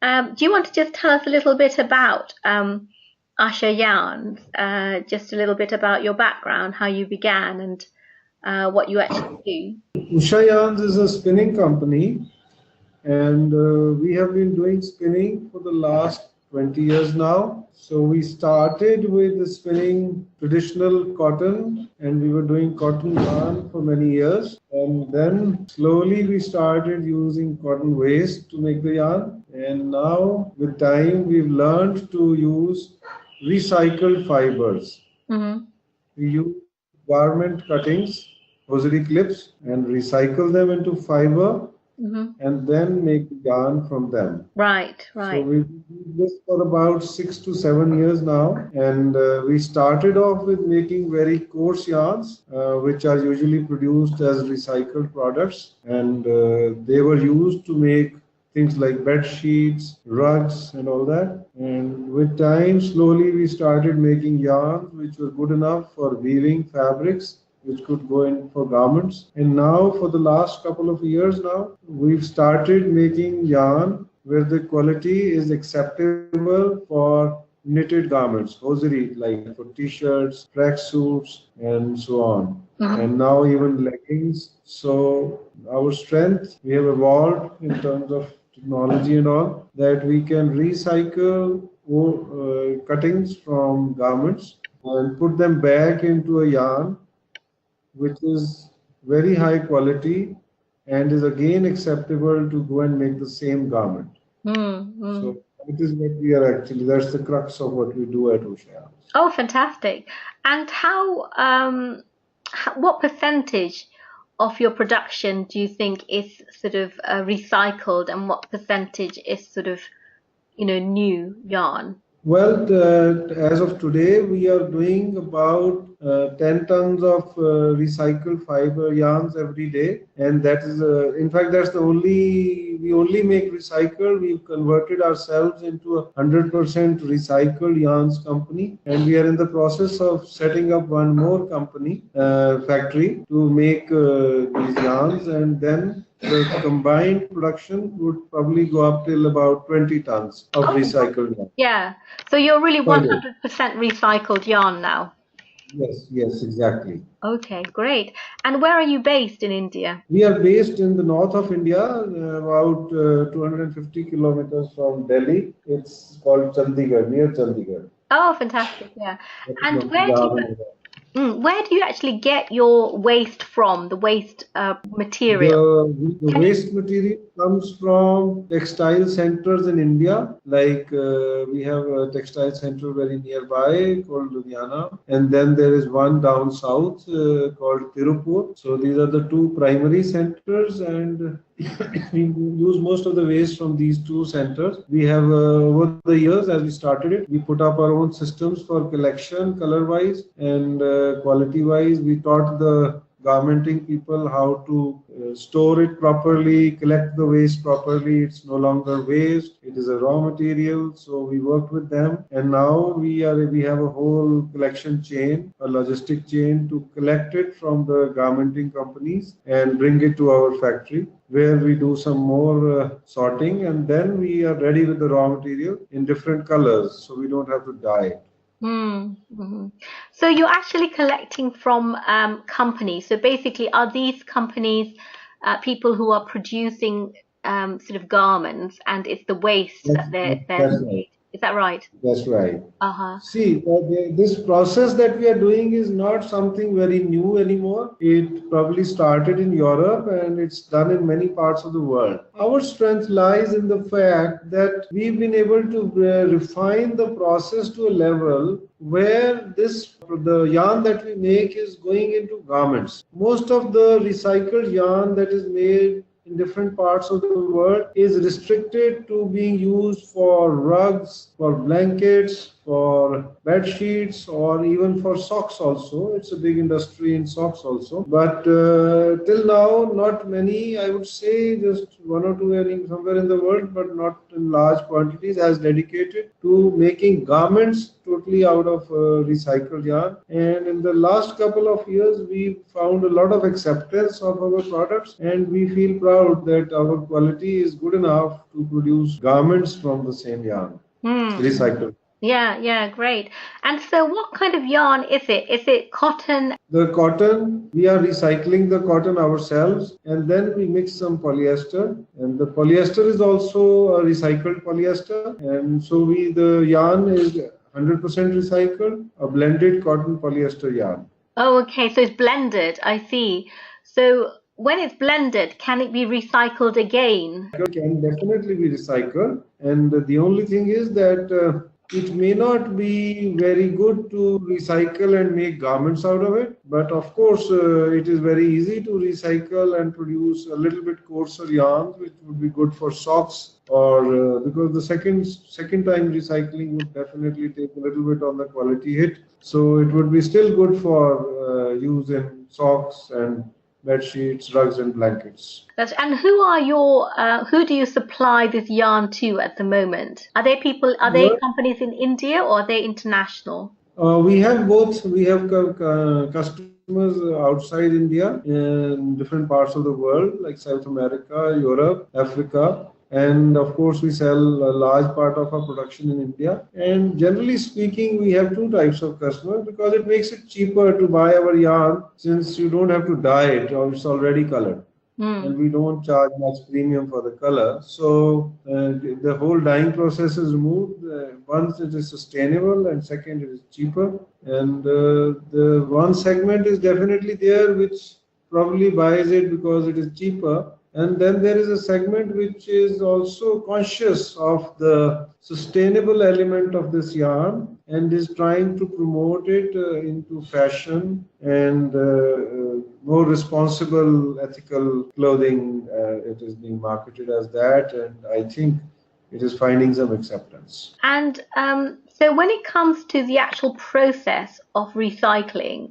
Do you want to just tell us a little bit about Usha Yarns? Just a little bit about your background, how you began, and what you actually do. Usha Yarns is a spinning company, and we have been doing spinning for the last 20 years now. So we started with the spinning traditional cotton, and we were doing cotton yarn for many years. And then slowly we started using cotton waste to make the yarn. And now with time, we've learned to use recycled fibers. Mm-hmm. We use garment cuttings, hosiery clips, and recycle them into fiber Mm-hmm. and then make yarn from them. Right, So right. we've been doing this for about 6 to 7 years now, and we started off with making very coarse yarns, which are usually produced as recycled products, and they were used to make things like bed sheets, rugs, and all that. And with time, slowly we started making yarns which were good enough for weaving fabrics, which could go in for garments. And now, for the last couple of years now, we've started making yarn where the quality is acceptable for knitted garments, hosiery like for t-shirts, tracksuits, and so on. Mm-hmm. And now even leggings. So our strength, we have evolved in terms of technology and all, that we can recycle cuttings from garments and put them back into a yarn which is very high quality and is again acceptable to go and make the same garment. Mm-hmm. So it is what we are actually, that's the crux of what we do at Usha. Oh, fantastic. And what percentage of your production do you think is sort of recycled, and what percentage is sort of, new yarn? Well, as of today, we are doing about 10 tons of recycled fiber yarns every day, and that is, in fact, that's we only make recycled. We've converted ourselves into a 100% recycled yarns company, and we are in the process of setting up one more company, factory, to make these yarns, and then the combined production would probably go up till about 20 tons of recycled yarn. Yeah. So you're really Per day. 100% recycled yarn now. Yes, exactly. Okay, great. And where are you based in India? We are based in the north of India, about 250 kilometers from Delhi. It's called Chandigarh, near Chandigarh. Oh, fantastic. Yeah. That is And not Punjab and where do you actually get your waste from, the waste material? The waste material comes from textile centers in India. Like we have a textile center very nearby called Ludhiana, and then there is one down south called Tirupur. So these are the two primary centers, and we use most of the waste from these two centers. We have over the years, as we started it, we put up our own systems for collection, color-wise and quality-wise. We taught the garmenting people how to store it properly, collect the waste properly. It's no longer waste, it is a raw material. So we worked with them, and now we have a whole collection chain, a logistic chain, to collect it from the garmenting companies and bring it to our factory, where we do some more sorting, and then we are ready with the raw material in different colors, so we don't have to dye it. Mm-hmm. So you're actually collecting from companies. So basically, are these companies people who are producing sort of garments, and it's the waste that they're Right. Is that right? That's right. Uh-huh. See, this process that we are doing is not something very new anymore. It probably started in Europe, and it's done in many parts of the world. Our strength lies in the fact that we've been able to refine the process to a level where the yarn that we make is going into garments. Most of the recycled yarn that is made in different parts of the world is restricted to being used for rugs, for blankets, for bed sheets, or even for socks also. It's a big industry in socks also. But till now, not many, I would say just one or two are somewhere in the world, but not in large quantities, as dedicated to making garments totally out of recycled yarn. And in the last couple of years, we found a lot of acceptance of our products, and we feel proud that our quality is good enough to produce garments from the same yarn, recycled. Yeah, great. And so what kind of yarn is it? Is it cotton? The cotton, we are recycling the cotton ourselves, and then we mix some polyester, and the polyester is also a recycled polyester, and so the yarn is 100% recycled, a blended cotton polyester yarn. Oh, okay. So it's blended. I see. So when it's blended, can it be recycled again? It can definitely be recycled, and the only thing is that it may not be very good to recycle and make garments out of it, but of course it is very easy to recycle and produce a little bit coarser yarns, which would be good for socks, or because the second time recycling would definitely take a little bit on the quality hit, so it would be still good for use in socks and bed sheets, rugs, and blankets. And who do you supply this yarn to at the moment? Are they companies in India, or are they international? We have both. We have customers outside India in different parts of the world, like South America, Europe, Africa. And of course, we sell a large part of our production in India. And generally speaking, we have two types of customers, because it makes it cheaper to buy our yarn, since you don't have to dye it, or it's already colored. And we don't charge much premium for the color. So the whole dyeing process is removed. Once it is sustainable, and second, it is cheaper. And the one segment is definitely there which probably buys it because it is cheaper. And then there is a segment which is also conscious of the sustainable element of this yarn, and is trying to promote it into fashion and more responsible, ethical clothing. It is being marketed as that, and I think it is finding some acceptance. And so when it comes to the actual process of recycling,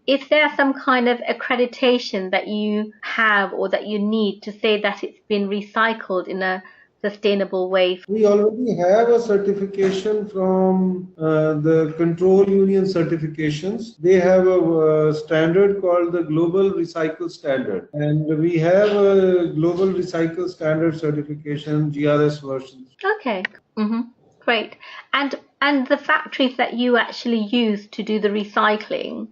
is there some kind of accreditation that you have or that you need to say that it's been recycled in a sustainable way? We already have a certification from the Control Union certifications. They have a standard called the Global Recycle Standard, and we have a Global Recycle Standard certification, GRS version. Okay, great. And the factories that you actually use to do the recycling,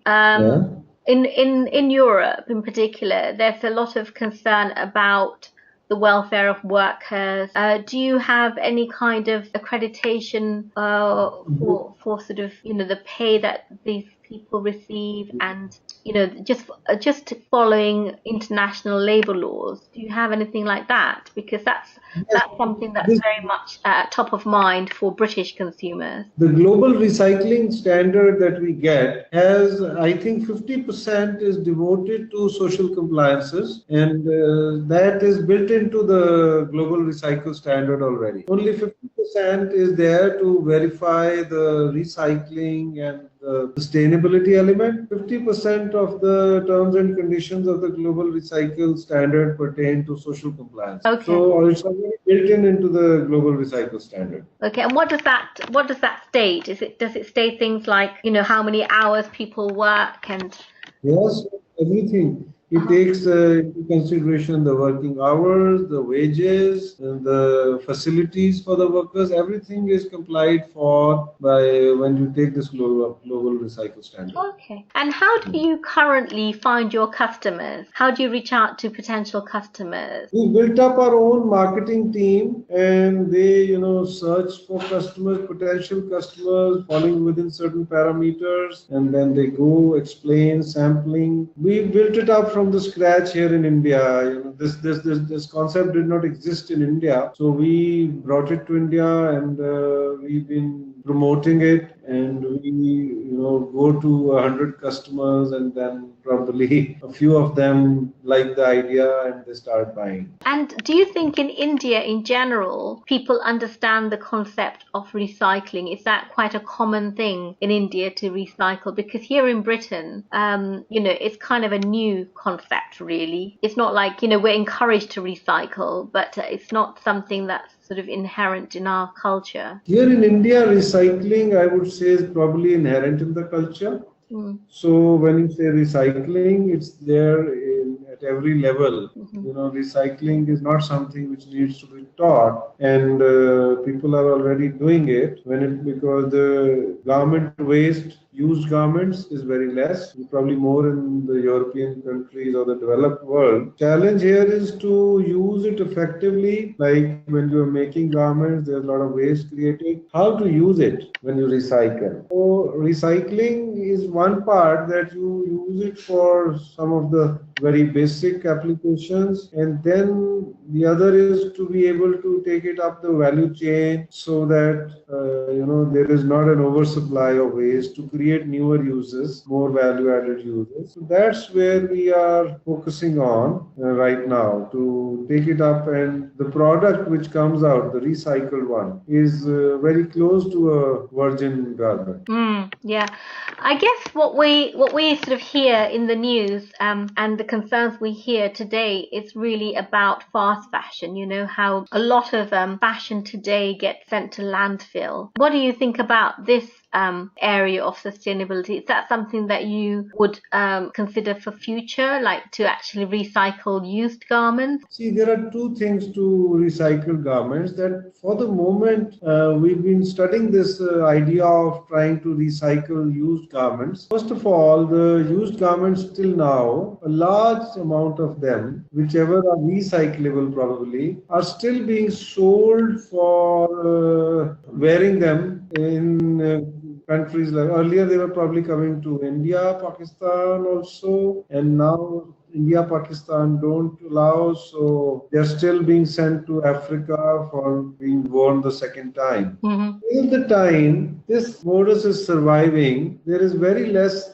in Europe in particular, there's a lot of concern about the welfare of workers. Do you have any kind of accreditation for sort of, the pay that these people receive, and just following international labor laws? Do you have anything like that? Because that's something that's very much top of mind for British consumers. The global recycling standard that we get has, I think, 50% is devoted to social compliances, and that is built into the global recycle standard already. Only 50% is there to verify the recycling and the sustainability element. 50% of the terms and conditions of the global recycle standard pertain to social compliance. Okay. So it's already built into the global recycle standard. Okay, and what does that state? Does it state things like, how many hours people work and? Yes, everything. It takes into consideration the working hours, the wages, and the facilities for the workers. Everything is complied for by when you take this global recycle standard. Okay. And how do you currently find your customers? How do you reach out to potential customers? We built up our own marketing team, and they, search for customers, potential customers, falling within certain parameters, and then they go explain, sampling. We built it up from the scratch here in India. This concept did not exist in India, so we brought it to India, and we've been promoting it, and we go to 100 customers, and then probably a few of them like the idea and they start buying. And do you think in India in general, people understand the concept of recycling? Is that quite a common thing in India to recycle? Because here in Britain, it's kind of a new concept, really. It's not like, we're encouraged to recycle, but it's not something that's sort of inherent in our culture. Here in India, recycling, I would say, is probably inherent in the culture. So when you say recycling, it's there at every level. Recycling is not something which needs to be taught, and people are already doing it because the garment waste, used garments, is very less, probably more in the European countries or the developed world. Challenge here is to use it effectively. Like when you're making garments, there's a lot of waste created. How to use it when you recycle? So recycling is one part, that you use it for some of the very basic applications, and then the other is to be able to take it up the value chain so that there is not an oversupply of waste, to create newer uses, more value added uses. So that's where we are focusing on right now, to take it up, and the product which comes out, the recycled one, is very close to a virgin garment. Yeah, I guess what we sort of hear in the news and the concerns we hear today is really about fast fashion. How a lot of fashion today gets sent to landfill. What do you think about this area of sustainability? Is that something that you would consider for future, like to actually recycle used garments? See, there are two things to recycle garments. That for the moment, we've been studying this idea of trying to recycle used garments. First of all, the used garments till now, a large amount of them, whichever are recyclable probably, are still being sold for wearing them in countries like, earlier they were probably coming to India, Pakistan also, and now India, Pakistan don't allow, so they're still being sent to Africa for being worn the second time. Till the time this modus is surviving, there is very less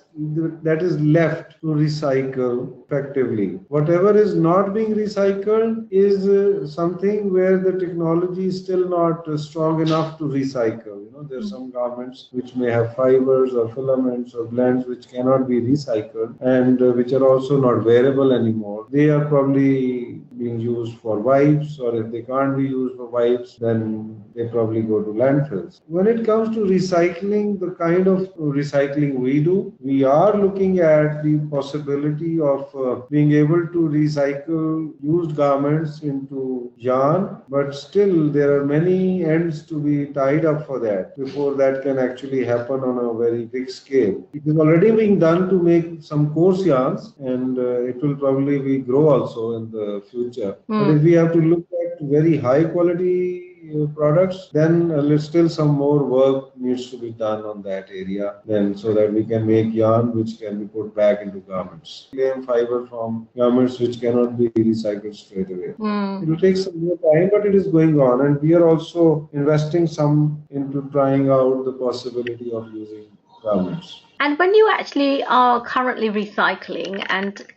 that is left to recycle effectively. Whatever is not being recycled is something where the technology is still not strong enough to recycle. There are some garments which may have fibers or filaments or blends which cannot be recycled, and which are also not wearable anymore. They are probably being used for wipes, or if they can't be used for wipes, then they probably go to landfills. When it comes to recycling, the kind of recycling we do, we are looking at the possibility of being able to recycle used garments into yarn, but still there are many ends to be tied up for that before that can actually happen on a very big scale. It is already being done to make some coarse yarns, and it will probably grow also in the future. But if we have to look at very high quality products, then still some more work needs to be done on that area, then so that we can make yarn which can be put back into garments. Claim fiber from garments which cannot be recycled straight away. It will take some more time, but it is going on, and we are also investing some into trying out the possibility of using garments. And when you actually are currently recycling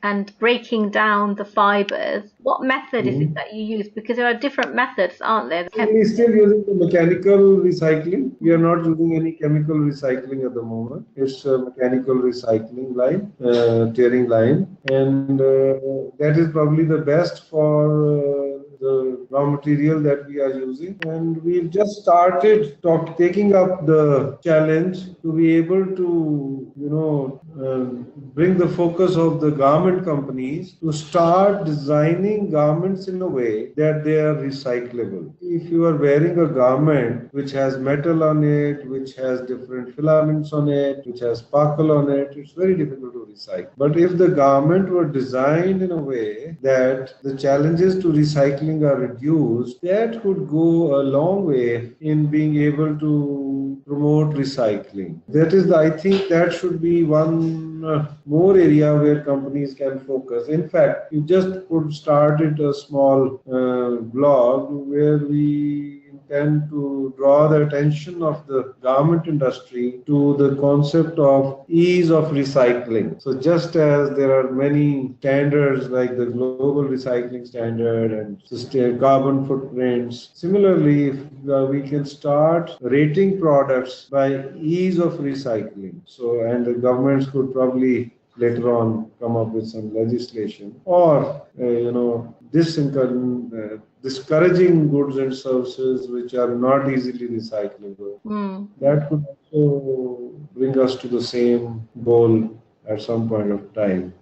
and breaking down the fibers, what method is it that you use? Because there are different methods, aren't there? We're still using the mechanical recycling. We are not using any chemical recycling at the moment. It's a mechanical recycling line, tearing line, and that is probably the best for the raw material that we are using. And we've just started taking up the challenge to be able to bring the focus of the garment companies to start designing garments in a way that they are recyclable. If you are wearing a garment which has metal on it, which has different filaments on it, which has sparkle on it, it's very difficult to recycle. But if the garment were designed in a way that the challenges to recycling are reduced, that could go a long way in being able to promote recycling. That is, I think that should be one more area where companies can focus. In fact, you just could start a small blog where we tend to draw the attention of the garment industry to the concept of ease of recycling. So just as there are many standards like the global recycling standard and carbon footprints, similarly, if, we can start rating products by ease of recycling. So, and the governments could probably later on come up with some legislation, or discouraging goods and services which are not easily recyclable. That could also bring us to the same goal at some point of time.